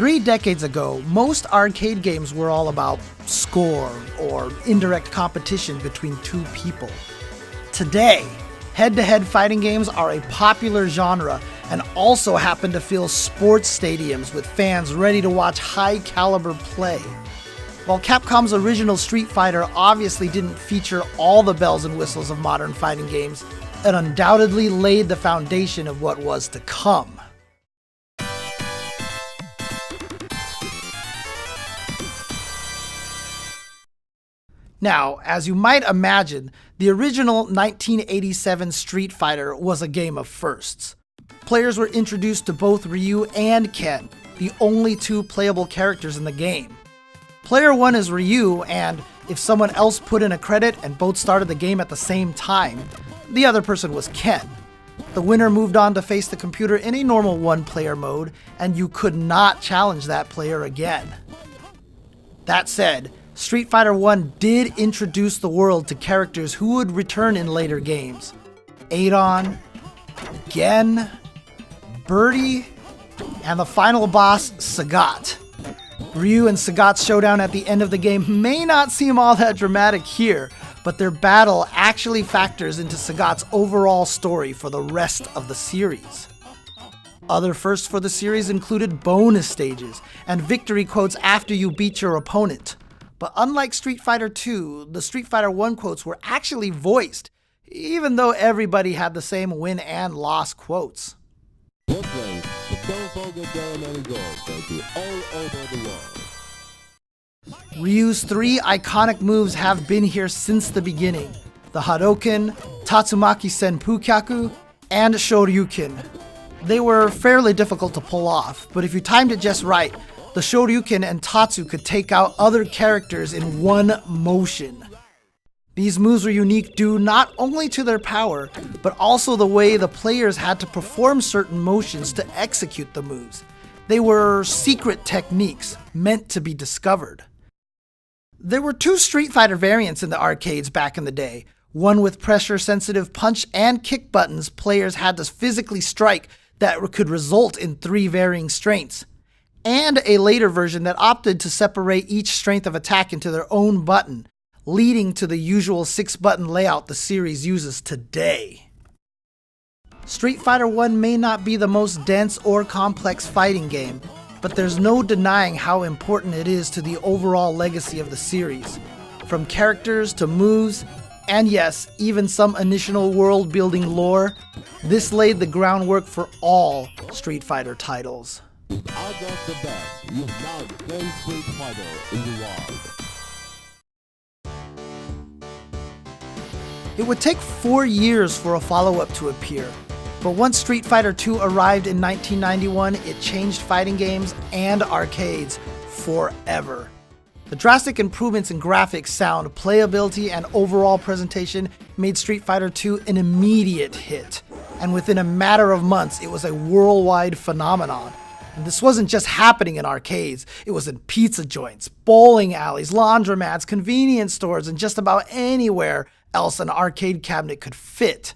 3 decades ago, most arcade games were all about score or indirect competition between two people. Today, head-to-head fighting games are a popular genre and also happen to fill sports stadiums with fans ready to watch high-caliber play. While Capcom's original Street Fighter obviously didn't feature all the bells and whistles of modern fighting games, it undoubtedly laid the foundation of what was to come. Now, as you might imagine, the original 1987 Street Fighter was a game of firsts. Players were introduced to both Ryu and Ken, the only two playable characters in the game. Player 1 is Ryu, and if someone else put in a credit and both started the game at the same time, the other person was Ken. The winner moved on to face the computer in a normal one-player mode, and you could not challenge that player again. That said, Street Fighter 1 did introduce the world to characters who would return in later games. Adon, Gen, Birdie, and the final boss, Sagat. Ryu and Sagat's showdown at the end of the game may not seem all that dramatic here, but their battle actually factors into Sagat's overall story for the rest of the series. Other firsts for the series included bonus stages and victory quotes after you beat your opponent. But unlike Street Fighter 2, the Street Fighter 1 quotes were actually voiced, even though everybody had the same win and loss quotes. Brooklyn, but don't forget Germany gold, thank you all over the world. Ryu's 3 iconic moves have been here since the beginning: the Hadouken, Tatsumaki Senpukyaku, and Shoryuken. They were fairly difficult to pull off, but if you timed it just right, the Shoryuken and Tatsu could take out other characters in one motion. These moves were unique due not only to their power, but also the way the players had to perform certain motions to execute the moves. They were secret techniques meant to be discovered. There were 2 Street Fighter variants in the arcades back in the day, one with pressure-sensitive punch and kick buttons players had to physically strike that could result in 3 varying strengths, and a later version that opted to separate each strength of attack into their own button, leading to the usual 6-button layout the series uses today. Street Fighter 1 may not be the most dense or complex fighting game, but there's no denying how important it is to the overall legacy of the series. From characters to moves, and yes, even some initial world-building lore, this laid the groundwork for all Street Fighter titles. Out of the best, you now play Street Fighter in the world. It would take 4 years for a follow-up to appear, but once Street Fighter II arrived in 1991, it changed fighting games and arcades forever. The drastic improvements in graphics, sound, playability, and overall presentation made Street Fighter II an immediate hit, and within a matter of months, it was a worldwide phenomenon. And this wasn't just happening in arcades, it was in pizza joints, bowling alleys, laundromats, convenience stores, and just about anywhere else an arcade cabinet could fit.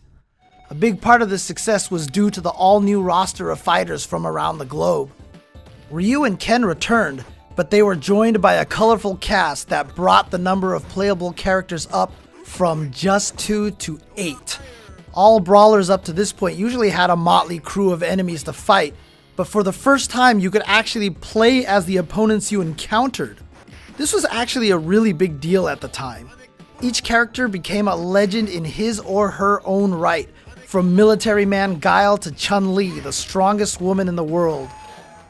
A big part of this success was due to the all-new roster of fighters from around the globe. Ryu and Ken returned, but they were joined by a colorful cast that brought the number of playable characters up from just 2 to 8. All brawlers up to this point usually had a motley crew of enemies to fight, but for the first time you could actually play as the opponents you encountered. This was actually a really big deal at the time. Each character became a legend in his or her own right, from military man Guile to Chun-Li, the strongest woman in the world.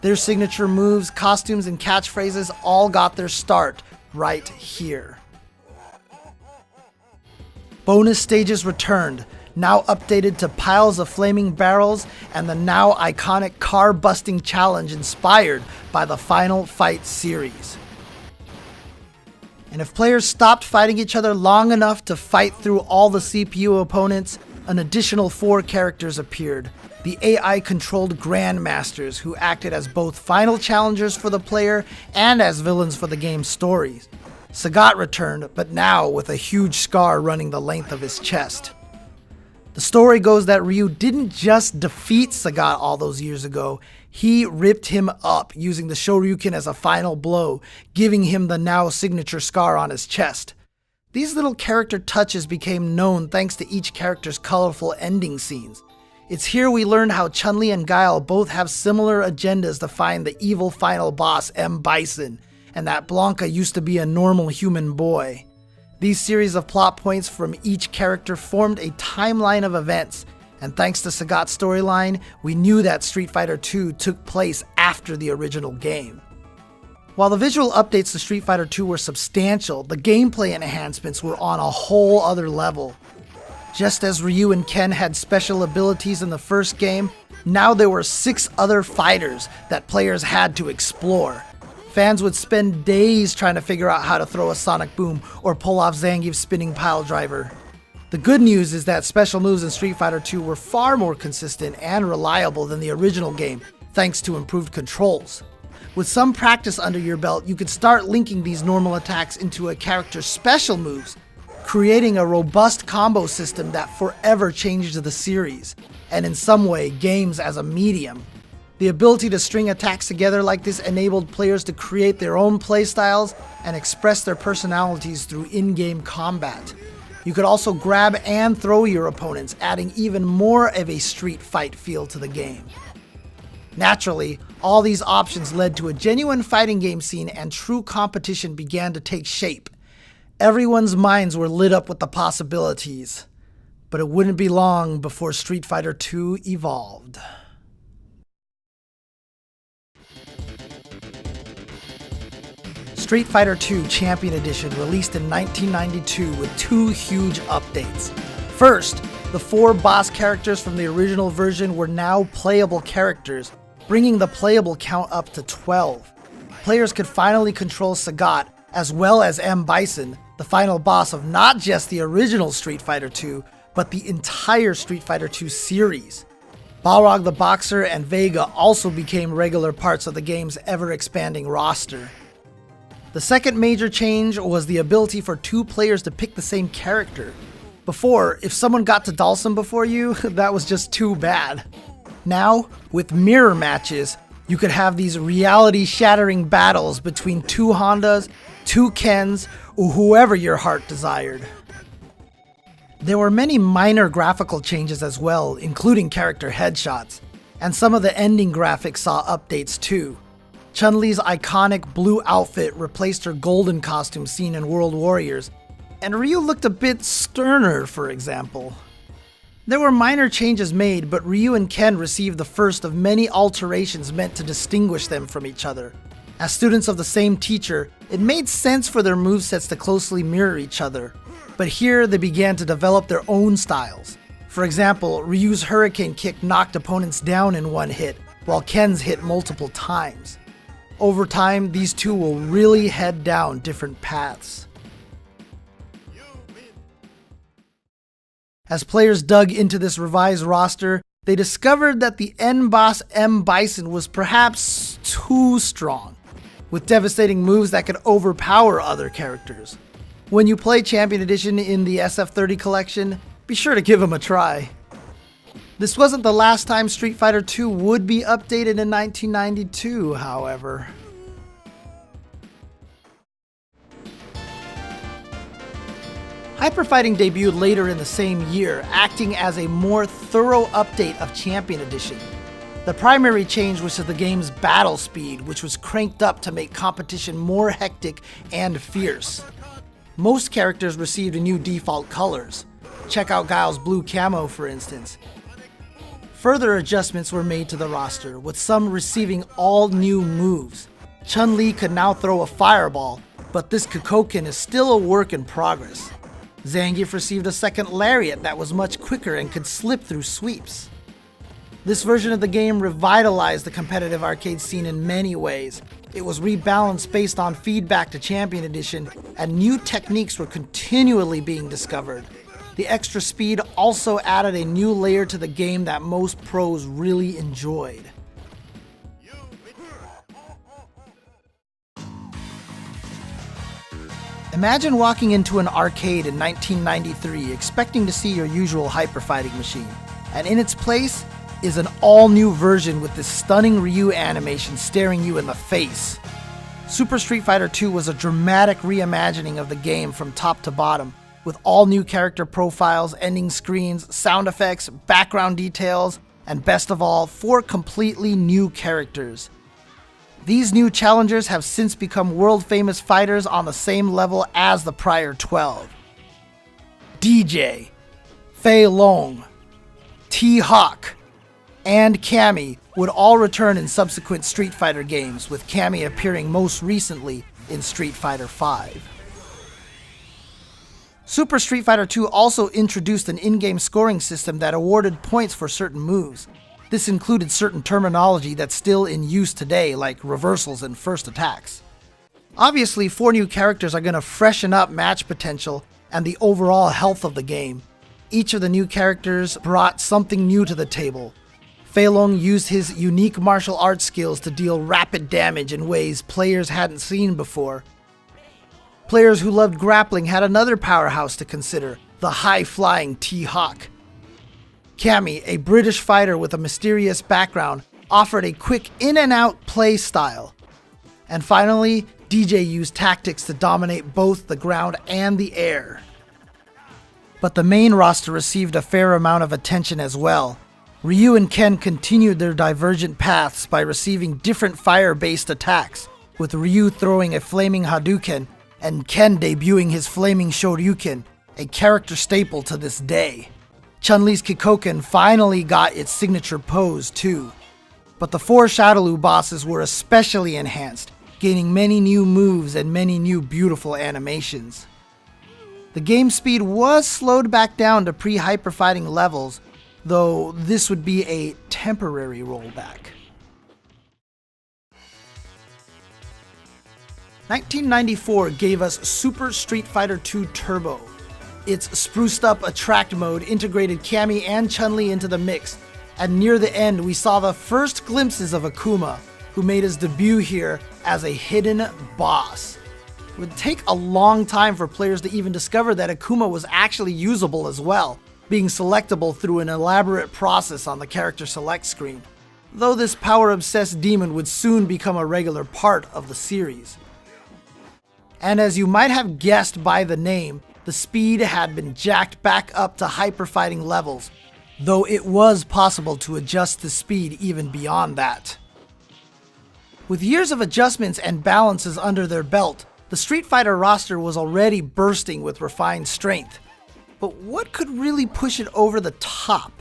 Their signature moves, costumes, and catchphrases all got their start right here. Bonus stages returned, now updated to piles of flaming barrels and the now iconic car-busting challenge inspired by the Final Fight series. And if players stopped fighting each other long enough to fight through all the CPU opponents, an additional 4 characters appeared, the AI-controlled Grandmasters, who acted as both final challengers for the player and as villains for the game's stories. Sagat returned, but now with a huge scar running the length of his chest. The story goes that Ryu didn't just defeat Sagat all those years ago, He ripped him up using the Shoryuken as a final blow, giving him the now signature scar on his chest. These little character touches became known thanks to each character's colorful ending scenes. It's here we learned how Chun-Li and Guile both have similar agendas to find the evil final boss M. Bison, and that Blanca used to be a normal human boy. These series of plot points from each character formed a timeline of events, and thanks to Sagat's storyline, we knew that Street Fighter II took place after the original game. While the visual updates to Street Fighter II were substantial, the gameplay enhancements were on a whole other level. Just as Ryu and Ken had special abilities in the first game, now there were 6 other fighters that players had to explore. Fans would spend days trying to figure out how to throw a sonic boom or pull off Zangief's spinning pile driver. The good news is that special moves in Street Fighter II were far more consistent and reliable than the original game, thanks to improved controls. With some practice under your belt, you could start linking these normal attacks into a character's special moves, creating a robust combo system that forever changed the series, and in some way, games as a medium. The ability to string attacks together like this enabled players to create their own playstyles and express their personalities through in-game combat. You could also grab and throw your opponents, adding even more of a street fight feel to the game. Naturally, all these options led to a genuine fighting game scene and true competition began to take shape. Everyone's minds were lit up with the possibilities, but it wouldn't be long before Street Fighter II evolved. Street Fighter II Champion Edition released in 1992 with 2 huge updates. First, the 4 boss characters from the original version were now playable characters, bringing the playable count up to 12. Players could finally control Sagat, as well as M. Bison, the final boss of not just the original Street Fighter II, but the entire Street Fighter II series. Balrog the Boxer and Vega also became regular parts of the game's ever-expanding roster. The second major change was the ability for 2 players to pick the same character. Before, if someone got to Dalsum before you, that was just too bad. Now, with mirror matches, you could have these reality-shattering battles between 2 Hondas, 2 Kens, or whoever your heart desired. There were many minor graphical changes as well, including character headshots, and some of the ending graphics saw updates too. Chun-Li's iconic blue outfit replaced her golden costume seen in World Warriors, and Ryu looked a bit sterner, for example. There were minor changes made, but Ryu and Ken received the first of many alterations meant to distinguish them from each other. As students of the same teacher, it made sense for their movesets to closely mirror each other, but here they began to develop their own styles. For example, Ryu's Hurricane Kick knocked opponents down in one hit, while Ken's hit multiple times. Over time, these two will really head down different paths. As players dug into this revised roster, they discovered that the end boss M. Bison was perhaps too strong, with devastating moves that could overpower other characters. When you play Champion Edition in the SF30 collection, be sure to give him a try. This wasn't the last time Street Fighter II would be updated in 1992, however. Hyperfighting debuted later in the same year, acting as a more thorough update of Champion Edition. The primary change was to the game's battle speed, which was cranked up to make competition more hectic and fierce. Most characters received new default colors. Check out Guile's blue camo, for instance. Further adjustments were made to the roster, with some receiving all new moves. Chun-Li could now throw a fireball, but this Kukoken is still a work in progress. Zangief received a second lariat that was much quicker and could slip through sweeps. This version of the game revitalized the competitive arcade scene in many ways. It was rebalanced based on feedback to Champion Edition, and new techniques were continually being discovered. The extra speed also added a new layer to the game that most pros really enjoyed. Imagine walking into an arcade in 1993 expecting to see your usual hyperfighting machine, and in its place, is an all-new version with this stunning Ryu animation staring you in the face. Super Street Fighter II was a dramatic reimagining of the game from top to bottom, with all new character profiles, ending screens, sound effects, background details, and best of all, 4 completely new characters. These new challengers have since become world-famous fighters on the same level as the prior 12. DJ, Fei Long, T-Hawk, and Cammy would all return in subsequent Street Fighter games, with Cammy appearing most recently in Street Fighter V. Super Street Fighter II also introduced an in-game scoring system that awarded points for certain moves. This included certain terminology that's still in use today, like reversals and first attacks. Obviously, 4 new characters are going to freshen up match potential and the overall health of the game. Each of the new characters brought something new to the table. Fei Long used his unique martial arts skills to deal rapid damage in ways players hadn't seen before. Players who loved grappling had another powerhouse to consider, the high-flying T-Hawk. Cammy, a British fighter with a mysterious background, offered a quick in-and-out play style. And finally, DJ used tactics to dominate both the ground and the air. But the main roster received a fair amount of attention as well. Ryu and Ken continued their divergent paths by receiving different fire-based attacks, with Ryu throwing a flaming Hadouken and Ken debuting his flaming Shoryuken, a character staple to this day. Chun-Li's Kikoken finally got its signature pose too. But the 4 Shadaloo bosses were especially enhanced, gaining many new moves and many new beautiful animations. The game speed was slowed back down to pre-hyper fighting levels, though this would be a temporary rollback. 1994 gave us Super Street Fighter II Turbo. Its spruced up attract mode integrated Cammy and Chun-Li into the mix, and near the end we saw the first glimpses of Akuma, who made his debut here as a hidden boss. It would take a long time for players to even discover that Akuma was actually usable as well, being selectable through an elaborate process on the character select screen, though this power-obsessed demon would soon become a regular part of the series. And as you might have guessed by the name, the speed had been jacked back up to hyper fighting levels, though it was possible to adjust the speed even beyond that. With years of adjustments and balances under their belt, the Street Fighter roster was already bursting with refined strength. But what could really push it over the top?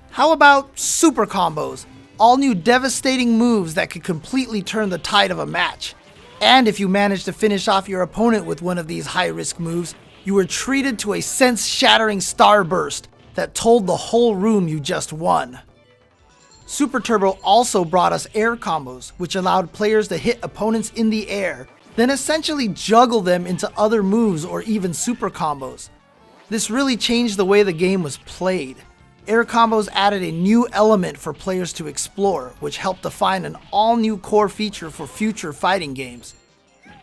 How about super combos? All new devastating moves that could completely turn the tide of a match. And if you managed to finish off your opponent with one of these high-risk moves, you were treated to a sense-shattering starburst that told the whole room you just won. Super Turbo also brought us air combos, which allowed players to hit opponents in the air, then essentially juggle them into other moves or even super combos. This really changed the way the game was played. Air combos added a new element for players to explore, which helped define an all-new core feature for future fighting games.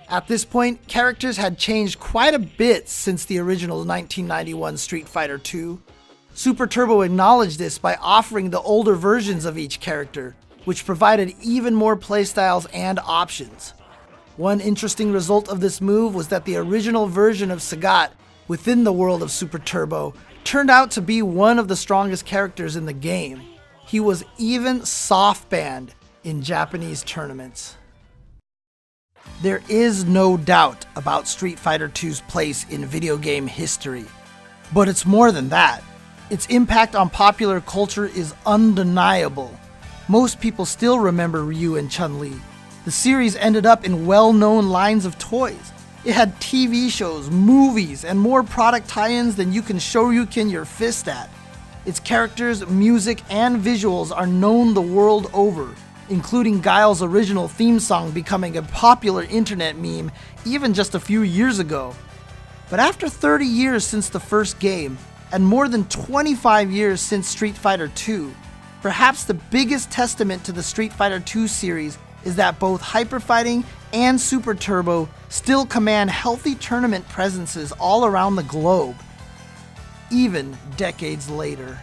At this point, characters had changed quite a bit since the original 1991 Street Fighter II. Super Turbo acknowledged this by offering the older versions of each character, which provided even more playstyles and options. One interesting result of this move was that the original version of Sagat within the world of Super Turbo turned out to be one of the strongest characters in the game. He was even soft-banned in Japanese tournaments. There is no doubt about Street Fighter II's place in video game history, but it's more than that. Its impact on popular culture is undeniable. Most people still remember Ryu and Chun-Li. The series ended up in well-known lines of toys. It had TV shows, movies, and more product tie-ins than you can Shoryuken your fist at. Its characters, music, and visuals are known the world over, including Guile's original theme song becoming a popular internet meme even just a few years ago. But after 30 years since the first game, and more than 25 years since Street Fighter II, perhaps the biggest testament to the Street Fighter II series is that both Hyper Fighting and Super Turbo still command healthy tournament presences all around the globe, even decades later.